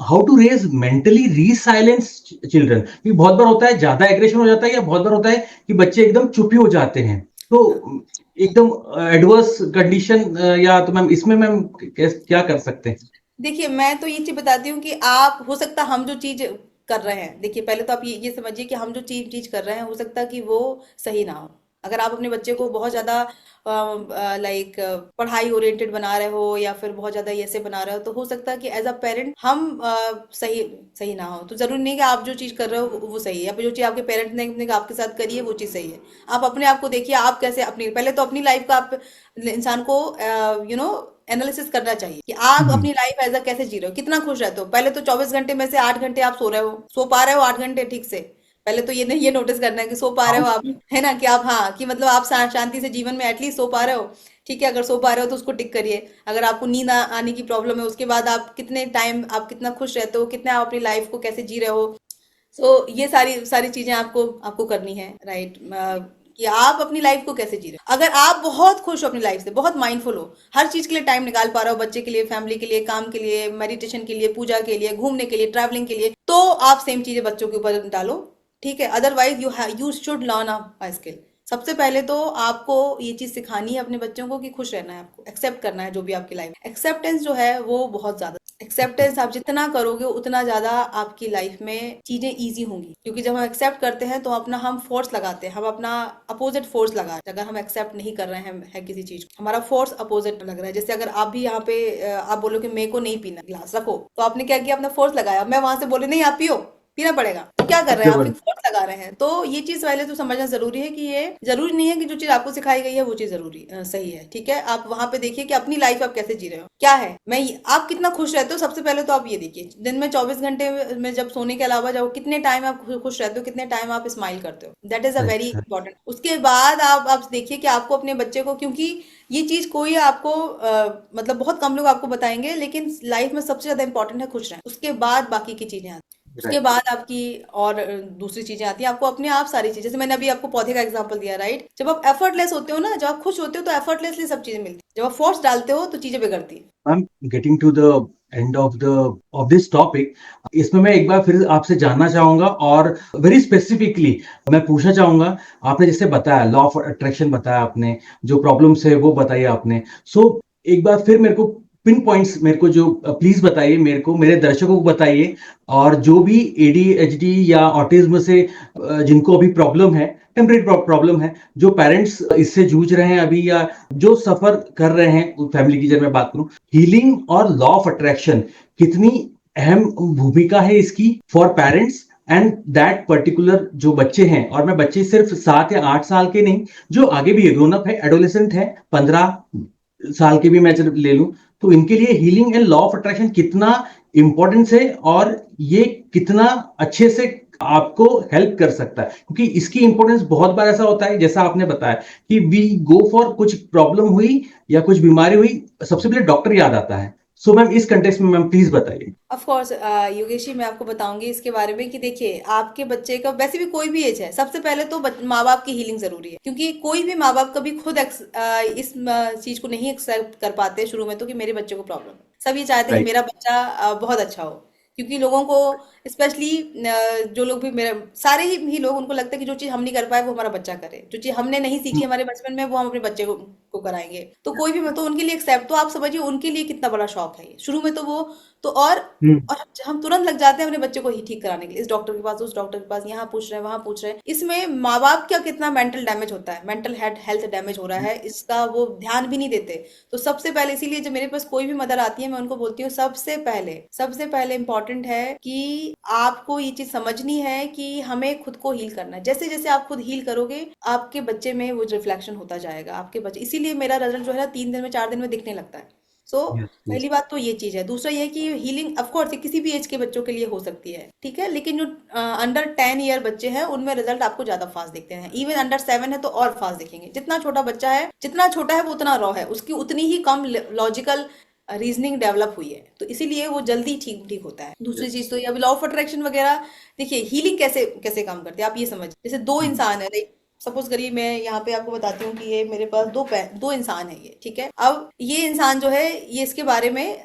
how to raise mentally resilience children, क्योंकि बहुत बार होता है ज्यादा एग्रेशन हो जाता है या बहुत बार होता है कि बच्चे एकदम चुप ही हो जाते हैं, तो एकदम एडवर्स कंडीशन, या तो मैम इसमें मैम क्या कर सकते हैं? देखिए मैं तो ये चीज बताती हूँ कि आप, हो सकता है हम जो चीज कर रहे हैं, देखिए पहले तो आप ये समझिए कि हम जो चीज चीज कर रहे हैं हो सकता है कि वो सही ना हो। अगर आप अपने बच्चे को बहुत ज्यादा लाइक पढ़ाई ओरिएंटेड बना रहे हो या फिर बहुत ज्यादा ऐसे बना रहे हो, तो हो सकता है कि एज अ पेरेंट हम सही सही ना हो। तो जरूरी नहीं कि आप जो चीज कर रहे हो वो सही है, या फिर जो चीज आपके पेरेंट्स ने आपके साथ करी है वो चीज सही है। आप अपने आप को देखिए, आप कैसे अपनी, पहले तो अपनी लाइफ का आप इंसान को एनालिसिस करना चाहिए कि आप हम्म। अपनी लाइफ एज अ कैसे जी रहे हो, कितना खुश रहते हो। पहले तो 24 घंटे में से 8 घंटे आप सो रहे हो, सो पा रहे हो 8 घंटे ठीक से। पहले तो ये नोटिस करना है कि सो पा रहे हो आप, है ना, कि आप हाँ कि मतलब आप शांति से जीवन में एटलीस्ट सो पा रहे हो, ठीक है। अगर सो पा रहे हो तो उसको टिक करिए। अगर आपको नींद आने की प्रॉब्लम है, उसके बाद आप कितने टाइम आप कितना खुश रहते हो, कितना आप अपनी लाइफ को कैसे जी रहे हो। सो ये सारी सारी चीजें आपको आपको करनी है, राइट। कि आप अपनी लाइफ को कैसे जी रहे हो। अगर आप बहुत खुश हो अपनी लाइफ से, बहुत माइंडफुल हो, हर चीज के लिए टाइम निकाल पा रहे हो, बच्चे के लिए, फैमिली के लिए, काम के लिए, मेडिटेशन के लिए, पूजा के लिए, घूमने के लिए, ट्रैवलिंग के लिए, तो आप सेम चीजें बच्चों के ऊपर डालो, ठीक है। Otherwise you should learn a skill, सबसे पहले तो आपको ये चीज सिखानी है अपने बच्चों को कि खुश रहना है, आपको एक्सेप्ट करना है जो भी आपकी लाइफ। एक्सेप्टेंस जो है वो बहुत ज्यादा, एक्सेप्टेंस आप जितना करोगे उतना ज्यादा आपकी लाइफ में चीजें इजी होंगी, क्योंकि जब हम एक्सेप्ट करते हैं तो अपना हम फोर्स लगाते हैं, हम अपना अपोजिट फोर्स लगा रहे हैं। अगर हम एक्सेप्ट नहीं कर रहे हैं है किसी चीज को, हमारा फोर्स अपोजिट लग रहा है। जैसे अगर आप भी यहाँ पे आप बोलो कि मेरे को नहीं पीना, गिलास रखो, तो आपने क्या किया, अपना फोर्स लगाया। मैं वहां से बोले नहीं आप पियो, पीना पड़ेगा, तो क्या कर रहे सबसे हैं आप, बड़ी। एक फोर्स लगा रहे हैं। तो ये चीज पहले तो समझना जरूरी है कि ये जरूरी नहीं है कि जो चीज आपको सिखाई गई है वो चीज सही है, ठीक है। आप वहां पे देखिए कि अपनी लाइफ आप कैसे जी रहे हो, क्या है, आप कितना खुश रहते हो। सबसे पहले तो आप ये देखिए, दिन में 24 घंटे में जब सोने के अलावा जब कितने टाइम आप खुश रहते हो, कितने टाइम आप स्माइल करते हो, दैट इज अ वेरी अच्छा। इंपॉर्टेंट। उसके बाद आप देखिए कि आपको अपने बच्चे को, क्योंकि ये चीज कोई आपको मतलब बहुत कम लोग आपको बताएंगे, लेकिन लाइफ में सबसे ज्यादा इंपॉर्टेंट है खुश रहना, उसके बाद बाकी की चीजें आती हैं। उसके राइट। बाद आपकी और दूसरी चीजें आती हैं, आपको अपने आप सारी चीजें, जैसे मैंने अभी आपको पौधे का एग्जांपल दिया, राइट। जब आप एफर्टलेस होते हो ना, जब आप खुश होते हो तो एफर्टलेसली सब चीजें मिलती हैं, जब आप फोर्स डालते हो तो चीजें बिगड़ती हैं। I'm getting to the end of this topic। इसमें मैं एक बार फिर आपसे जानना चाहूंगा और वेरी स्पेसिफिकली मैं पूछना चाहूंगा। आपने जैसे बताया लॉ ऑफ अट्रैक्शन बताया, आपने जो प्रॉब्लम्स है वो बताई आपने। सो एक बार फिर मेरे को पिन पॉइंट्स मेरे को जो प्लीज बताइए, मेरे को मेरे दर्शकों को बताइए। और जो भी एडीएचडी या ऑटिज्म से जिनको अभी प्रॉब्लम है, टेम्परेरी प्रॉब्लम है, जो पेरेंट्स इससे जूझ रहे हैं अभी या जो सफर कर रहे हैं फैमिली की, जब मैं बात करूं हीलिंग और लॉ ऑफ अट्रैक्शन, कितनी अहम भूमिका है इसकी for parents and that particular जो बच्चे हैं। और मैं बच्चे सिर्फ 7 या 8 साल के नहीं, जो आगे भी ग्रोन अप है, एडोलेसेंट है, 15 साल के भी मैं जब ले लूं, तो इनके लिए healing and law of attraction कितना इंपॉर्टेंस है और ये कितना अच्छे से आपको हेल्प कर सकता है। क्योंकि इसकी इंपॉर्टेंस बहुत बार ऐसा होता है, जैसा आपने बताया कि वी गो फॉर कुछ प्रॉब्लम हुई या कुछ बीमारी हुई, सबसे पहले डॉक्टर याद आता है। सो मैम इस कंटेक्स्ट में मैम प्लीज बताइए। ऑफ कोर्स योगेश जी, मैं आपको बताऊंगी इसके बारे में कि देखिए, आपके बच्चे का वैसे भी कोई भी एज है, सबसे पहले तो माँ बाप की हीलिंग जरूरी है, क्योंकि कोई भी माँ बाप कभी खुद इस चीज को नहीं एक्सेप्ट कर पाते शुरू में तो, कि मेरे बच्चे को प्रॉब्लम है। सब ये चाहते हैं कि राइट। मेरा बच्चा बहुत अच्छा हो, क्योंकि लोगों को स्पेशली जो लोग भी, मेरे सारे ही लोग, उनको लगता है कि जो चीज हम नहीं कर पाए वो हमारा बच्चा करे, जो चीज हमने नहीं सीखी हमारे बचपन में वो हम अपने बच्चे को कराएंगे। तो कोई भी, तो उनके लिए एक्सेप्ट, तो आप समझिए उनके लिए कितना बड़ा शौक है ये शुरू में, तो वो तो हम्म। और हम तुरंत लग जाते हैं अपने बच्चे को ही ठीक कराने के लिए, इस डॉक्टर के पास, उस डॉक्टर के पास, यहाँ पूछ रहे हैं वहां पूछ रहे हैं। इसमें माँ बाप का कितना मेंटल डैमेज होता है, मेंटल हेल्थ डैमेज हो रहा है, इसका वो ध्यान भी नहीं देते। तो सबसे पहले, इसीलिए जब मेरे पास कोई भी मदर आती है मैं उनको बोलती हूँ, सबसे पहले इंपॉर्टेंट है कि आपको ये चीज समझनी है कि हमें खुद को हील करना है। जैसे जैसे आप खुद हील करोगे आपके बच्चे में वो रिफ्लेक्शन होता जाएगा, आपके बच्चे, इसीलिए मेरा रिजल्ट जो है ना 3 दिन में 4 दिन में दिखने लगता है। So yes yes. पहली बात तो ये चीज है। दूसरा ये है कि हीलिंग ऑफ कोर्स किसी भी एज के बच्चों के लिए हो सकती है, ठीक है, लेकिन जो अंडर 10 ईयर बच्चे हैं उनमें रिजल्ट आपको ज्यादा फास्ट दिखते हैं। इवन अंडर 7 है तो और फास्ट दिखेंगे। जितना छोटा बच्चा है, जितना छोटा है वो उतना रॉ है, उसकी उतनी ही कम लॉजिकल रीजनिंग डेवलप हुई है, तो इसीलिए वो जल्दी ठीक ठीक होता है। दूसरी चीज तो ये, अभी लॉ ऑफ अट्रैक्शन वगैरह, देखिए हीलिंग कैसे कैसे काम करती है आप ये समझ। जैसे दो इंसान है, सपोज करिए, मैं यहाँ पे आपको बताती हूँ कि ये मेरे पास दो इंसान है, ये ठीक है। अब ये इंसान जो है ये इसके बारे में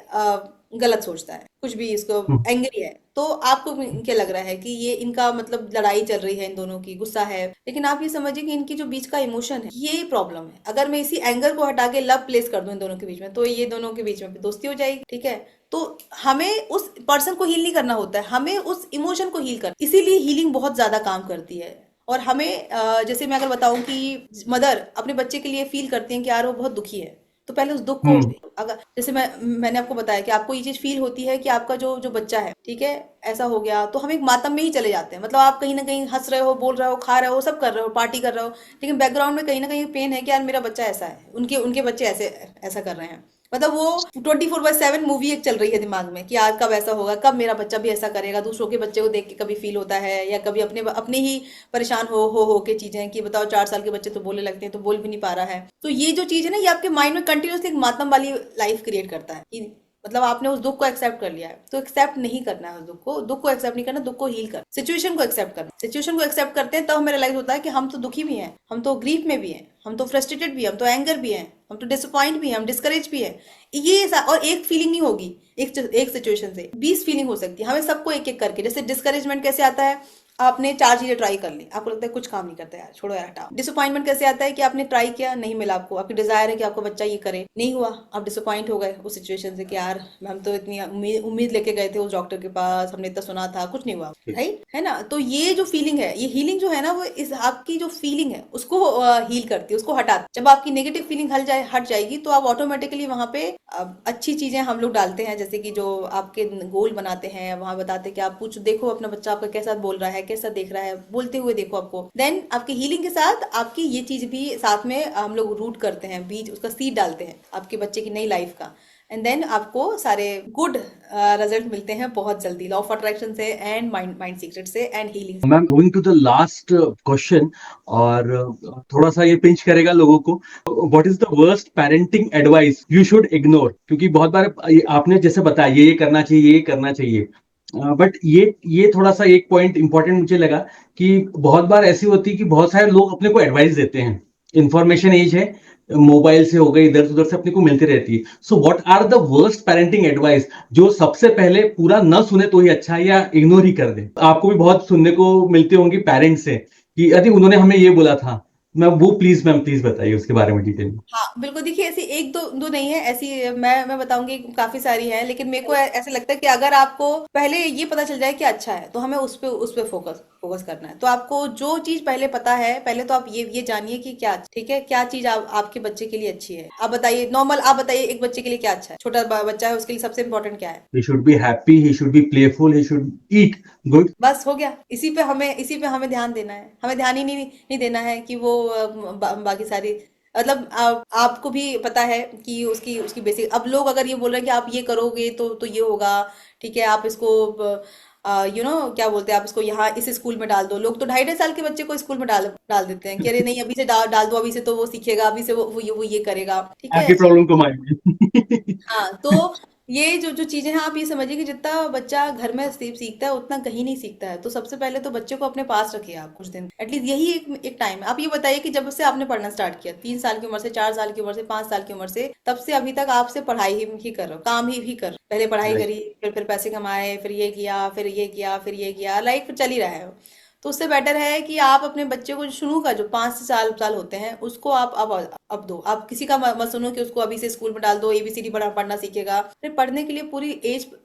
गलत सोचता है, कुछ भी इसको एंग्री है, तो आपको क्या लग रहा है कि ये इनका मतलब लड़ाई चल रही है, इन दोनों की गुस्सा है, लेकिन आप ये समझिए कि इनकी जो बीच का इमोशन है ये प्रॉब्लम है। अगर मैं इसी एंगर को हटा के लव प्लेस कर दूं इन दोनों के बीच में, तो ये दोनों के बीच में दोस्ती हो जाएगी, ठीक है। तो हमें उस पर्सन को हील नहीं करना होता है, हमें उस इमोशन को हील करना, इसीलिए हीलिंग बहुत ज्यादा काम करती है। और हमें जैसे मैं अगर बताऊं कि मदर अपने बच्चे के लिए फील करती है कि यार वो बहुत दुखी है, तो पहले उस दुख को, हम्म। अगर जैसे मैंने आपको बताया कि आपको ये चीज फील होती है कि आपका जो जो बच्चा है, ठीक है, ऐसा हो गया, तो हम एक मातम में ही चले जाते हैं। मतलब आप कहीं ना कहीं हंस रहे हो, बोल रहे हो, खा रहे हो, सब कर रहे हो, पार्टी कर रहे हो, लेकिन बैकग्राउंड में कहीं ना कहीं पेन है कि यार मेरा बच्चा ऐसा है, उनके उनके बच्चे ऐसे ऐसा कर रहे हैं। मतलब वो 24/7 मूवी एक चल रही है दिमाग में कि यार कब ऐसा होगा, कब मेरा बच्चा भी ऐसा करेगा। दूसरों के बच्चे को देख के कभी फील होता है, या कभी अपने अपने ही परेशान हो के चीजें, कि बताओ 4 साल के बच्चे तो बोलने लगते हैं, तो बोल भी नहीं पा रहा है। तो ये जो चीज है ना, ये आपके माइंड में कंटिन्यूसली एक मातम वाली लाइफ क्रिएट करता है कि मतलब आपने उस दुख को एक्सेप्ट कर लिया है, तो एक्सेप्ट नहीं करना है उस दुख को एक्सेप्ट नहीं करना, दुख को हील कर, सिचुएशन को एक्सेप्ट करना। सिचुएशन को एक्सेप्ट करते हैं तब हमें रियलाइज होता है कि हम तो दुखी भी हैं, हम तो ग्रीफ में भी हैं, हम तो फ्रस्ट्रेटेड भी हैं, हम तो एंगर भी हैं, हम तो डिसअपॉइंट भी हैं, हम डिस्करेज भी हैं। और एक फीलिंग नहीं होगी, एक सिचुएशन से 20 फीलिंग हो सकती है। हमें सबको एक एक करके, जैसे डिस्करेजमेंट कैसे आता है, आपने 4 चीजें ट्राई कर ली, आपको लगता है कुछ काम नहीं करता यार, छोड़ो यार, हटाओ। डिसअपॉइंटमेंट कैसे आता है कि आपने ट्राई किया, नहीं मिला आपको, आपकी डिजायर है कि आपका बच्चा ये करे, नहीं हुआ, आप डिसअपॉइंट हो गए उस सिचुएशन से कि यार हम तो इतनी उम्मीद उम्मीद लेके गए थे उस डॉक्टर के पास, हमने इतना सुना था, कुछ नहीं हुआ, राइट है ना। तो ये जो फीलिंग है, ये हीलिंग जो है ना, वो इस आपकी जो फीलिंग है उसको हील करती है, उसको हटाती है। जब आपकी नेगेटिव फीलिंग हट जाएगी तो आप ऑटोमेटिकली वहां पे अच्छी चीजें हम लोग डालते हैं, जैसे कि जो आपके गोल बनाते हैं, वहां बताते हैं कि आप पूछ देखो अपना बच्चा आपका कैसा बोल रहा है, कैसा देख रहा है, बोलते हुए देखो आपको। देन आपकी हीलिंग के साथ आपकी ये चीज भी साथ में हम लोग रूट करते हैं, बीज उसका सीड डालते हैं आपके बच्चे की नई लाइफ का। एंड देन आपको सारे गुड रिजल्ट मिलते हैं बहुत जल्दी, लॉ ऑफ अट्रैक्शन से एंड माइंड माइंड सीक्रेट से and healing. Ma'am going to the last question, और थोड़ा सा ये पिंच करेगा लोगों को, what is the worst parenting advice you should ignore? क्योंकि बहुत बार आपने जैसे बताया ये करना चाहिए, ये करना चाहिए, बट ये थोड़ा सा एक पॉइंट इंपॉर्टेंट मुझे लगा कि बहुत बार ऐसी होती है कि बहुत सारे लोग अपने को एडवाइस देते हैं, इंफॉर्मेशन एज है, मोबाइल से हो गई, इधर उधर से अपने को मिलती रहती है। So what are the worst parenting advice जो सबसे पहले पूरा न सुने तो ही अच्छा है, या इग्नोर ही कर दे? आपको भी बहुत सुनने को मिलती होंगी पेरेंट्स से कि अरे उन्होंने हमें ये बोला था। मैं वो प्लीज मैम प्लीज बताइए उसके बारे में डिटेल में। हाँ बिल्कुल, देखिए ऐसी एक दो दो नहीं है, ऐसी मैं बताऊंगी काफी सारी है, लेकिन मेरे को ऐसे लगता है कि अगर आपको पहले ये पता चल जाए कि अच्छा है तो हमें उस पे फोकस फोकस करना है। तो आपको जो चीज पहले पता है, पहले तो आप ये जानिए कि क्या ठीक है, क्या चीज आपके बच्चे के लिए अच्छी है। आप बताइए, नॉर्मल आप बताइए एक बच्चे के लिए क्या अच्छा है, छोटा बच्चा है उसके लिए सबसे इंपॉर्टेंट क्या है। He should be happy, he should be playful, he should eat good. बस हो गया, इसी पे हमें ध्यान देना है, हमें ध्यान ही नहीं देना है कि वो बाकी सारी मतलब आपको भी पता है कि उसकी उसकी बेसिक। अब लोग अगर ये बोल रहे हैं कि आप ये करोगे तो ये होगा, ठीक है, आप इसको क्या बोलते हैं, आप इसको यहाँ इस स्कूल में डाल दो। लोग तो 2.5 2.5 साल के बच्चे को स्कूल में डाल डाल देते हैं कि अरे नहीं अभी से डाल दो, अभी से तो वो सीखेगा, अभी से वो ये करेगा, ठीक है। आपकी प्रॉब्लम को माइंड। हाँ तो ये जो जो चीजें हैं, आप ये समझिए कि जितना बच्चा घर में सीखता है उतना कहीं नहीं सीखता है। तो सबसे पहले तो बच्चे को अपने पास रखिए आप कुछ दिन, एटलीस्ट यही एक टाइम है। आप ये बताइए कि जब से आपने पढ़ना स्टार्ट किया, 3 साल की उम्र से, 4 साल की उम्र से, 5 साल की उम्र से, तब से अभी तक आपसे पढ़ाई ही कर रहे हो, काम ही कर रहे हो। पहले पढ़ाई राइट। करी, फिर पैसे कमाए, फिर ये किया, फिर ये किया, फिर ये किया, लाइफ चल ही रहा है। तो उससे बेटर है कि आप अपने बच्चे को जो शुरू का जो 5 से 4 साल होते हैं उसको आप अब दो। आप किसी का मत सुनो कि उसको अभी से स्कूल में डाल दो, एबीसीडी पढ़ना सीखेगा। फिर पढ़ने के लिए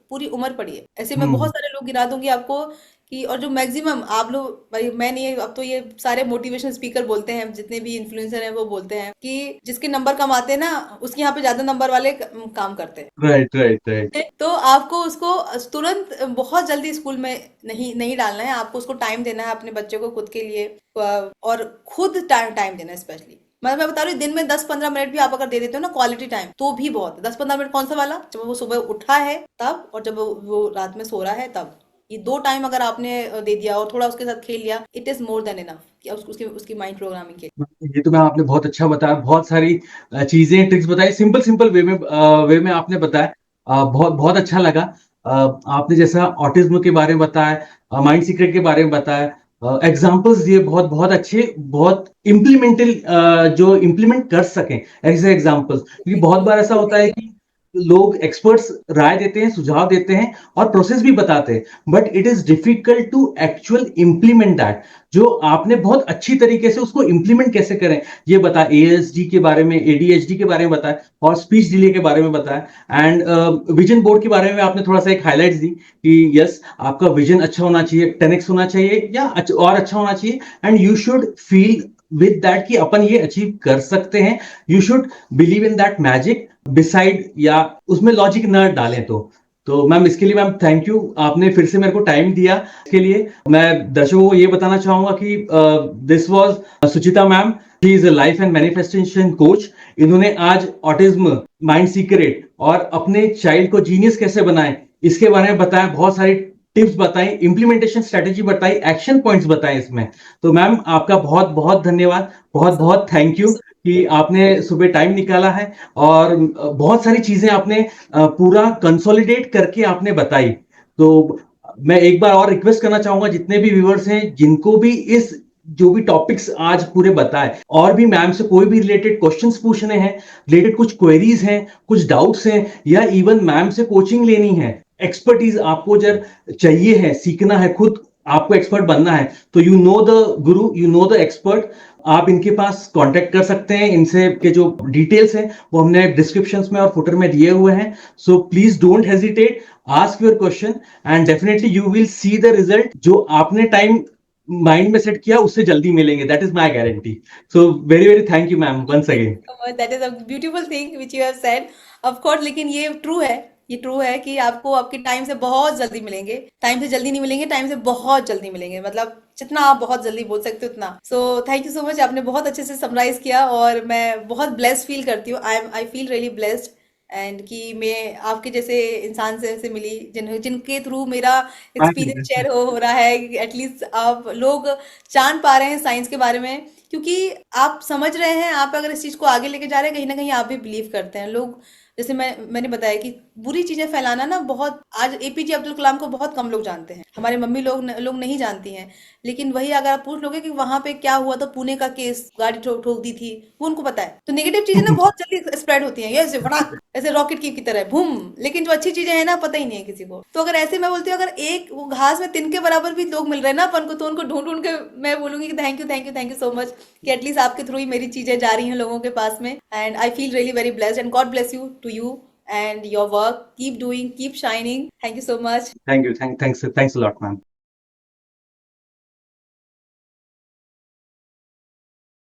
पूरी उम्र पढ़िए। ऐसे मैं बहुत हम्म। सारे लोग गिना दूंगी आपको कि, और जो मैक्सिमम आप लोग, भाई मैं नहीं, अब तो ये सारे मोटिवेशन स्पीकर बोलते हैं, जितने भी इन्फ्लुएंसर हैं वो बोलते हैं कि जिसके नंबर कम आते हैं ना उसके यहाँ पे ज्यादा नंबर वाले काम करते हैं। Right right right. तो आपको उसको तुरंत बहुत जल्दी स्कूल में नहीं नहीं डालना है, आपको उसको टाइम देना है अपने बच्चे को खुद के लिए, और खुद टाइम देना है स्पेशली। मैं बता रही हूँ, दिन में 10-15 मिनट भी आप अगर दे देते हो ना क्वालिटी टाइम, तो भी बहुत है। 10-15 मिनट कौन सा वाला, जब वो सुबह उठा है तब, और जब वो रात में सो रहा है तब। ये 2 टाइम अगर आपने दे दिया और थोड़ा उसके साथ खेल लिया, it is more than enough कि उसकी उसकी माइंड प्रोग्रामिंग के। ये तो मैम आपने बहुत अच्छा बताया, बहुत सारी चीजें ट्रिक्स बताई, सिंपल सिंपल वे में आपने बताया। बहुत बहुत अच्छा लगा। आपने जैसा ऑटिज्म के बारे में बताया, माइंड सीक्रेट के बारे में बताया, एग्जाम्पल्स दिए बहुत बहुत अच्छे, बहुत इम्प्लीमेंटल, जो इम्प्लीमेंट कर सकें ऐसे एग्जाम्पल्स। क्योंकि बहुत बार ऐसा होता है कि लोग एक्सपर्ट्स राय देते हैं, सुझाव देते हैं और प्रोसेस भी बताते हैं, but it is difficult to actual implement that. जो आपने बहुत अच्छी तरीके से उसको इम्प्लीमेंट कैसे करें ये बताया, एएसडी के बारे में, एडीएचडी के बारे में बताया, और स्पीच डिले के बारे में बताया, एंड विजन बोर्ड के बारे में आपने थोड़ा सा एक हाईलाइट्स दी कि यस आपका विजन अच्छा होना चाहिए, 10x होना चाहिए या और अच्छा होना चाहिए, and you should feel with that कि अपन ये अचीव कर सकते हैं। You should believe in that magic decide, या उसमें लॉजिक न डालें। तो मैम इसके लिए मैम थैंक यू, आपने फिर से मेरे को टाइम दिया। इसके लिए मैं दर्शकों को ये बताना चाहूंगा कि this was Suchita ma'am, she is a life and manifestation coach. इन्होंने आज ऑटिज्म, माइंड सीक्रेट और अपने चाइल्ड को जीनियस कैसे बनाएं इसके बारे में बताया, बहुत सारी टिप्स बताई, इंप्लीमेंटेशन स्ट्रेटेजी बताई, एक्शन पॉइंट्स बताए इसमें। तो मैम आपका बहुत बहुत धन्यवाद, बहुत बहुत थैंक यू कि आपने सुबह टाइम निकाला है, और बहुत सारी चीजें आपने पूरा कंसोलिडेट करके आपने बताई। तो मैं एक बार और रिक्वेस्ट करना चाहूंगा जितने भी व्यूअर्स हैं जिनको भी इस जो भी टॉपिक्स आज पूरे बताए, और भी मैम से कोई भी रिलेटेड क्वेश्चंस पूछने हैं, रिलेटेड कुछ क्वेरीज हैं, कुछ डाउट्स हैं, या इवन मैम से कोचिंग लेनी है, एक्सपर्टीज आपको जब चाहिए है, सीखना है, खुद आपको एक्सपर्ट बनना है तो you know the Guru, you know the expert, आप इनके पास कांटेक्ट कर सकते हैं। इनसे के जो डिटेल्स हैं वो हमने डिस्क्रिप्शंस में और फुटर में दिए हुए हैं। So please don't hesitate, ask your question and definitely you will see the result. जो आपने टाइम माइंड में सेट किया उससे जल्दी मिलेंगे, that is my guarantee. So very very thank you ma'am once again. That is a beautiful thing which you have said, of course. लेकिन ये true है, ये ट्रू है कि आपको आपके टाइम से बहुत जल्दी मिलेंगे। टाइम से जल्दी नहीं मिलेंगे, टाइम से बहुत जल्दी मिलेंगे, मतलब जितना आप बहुत जल्दी बोल सकते हो उतना। So thank you so much, आपने बहुत अच्छे से समराइज किया और मैं बहुत ब्लेस्ड फील करती हूँ। आई फील रियली ब्लेस्ड एंड कि मैं आपके जैसे इंसान से मिली जिनके थ्रू मेरा एक्सपीरियंस शेयर हो रहा है। एटलीस्ट आप लोग जान पा रहे हैं साइंस के बारे में, क्योंकि आप समझ रहे हैं। आप अगर इस चीज को आगे लेके जा रहे हैं, कहीं ना कहीं आप भी बिलीव करते हैं। लोग जैसे मैंने बताया कि बुरी चीजें फैलाना ना, बहुत आज एपीजे अब्दुल कलाम को बहुत कम लोग जानते हैं, हमारे मम्मी लोग नहीं जानती हैं। लेकिन वही अगर आप पूछ लोगे कि वहां पे क्या हुआ था, पुणे का केस, गाड़ी ठोक दी थी, वो उनको पता है। तो नेगेटिव चीजें ना बहुत जल्दी स्प्रेड होती हैं, ये फटाक ऐसे रॉकेट की तरह बूम। लेकिन जो अच्छी चीजें हैं ना, पता ही नहीं है किसी को। तो अगर ऐसे मैं बोलती हूँ, अगर एक वो घास में तिनके बराबर भी लोग मिल रहे हैं ना अपन को, तो उनको ढूंढ ढूंढ के मैं बोलूंगी कि thank you thank you thank you so much, कि एटलीस्ट आपके थ्रू ही मेरी चीजें जा रही हैं लोगों के पास में। And I feel really very blessed and God bless you to you and your work. Keep doing, keep shining. Thank you so much. Thank you, thanks thanks a lot ma'am.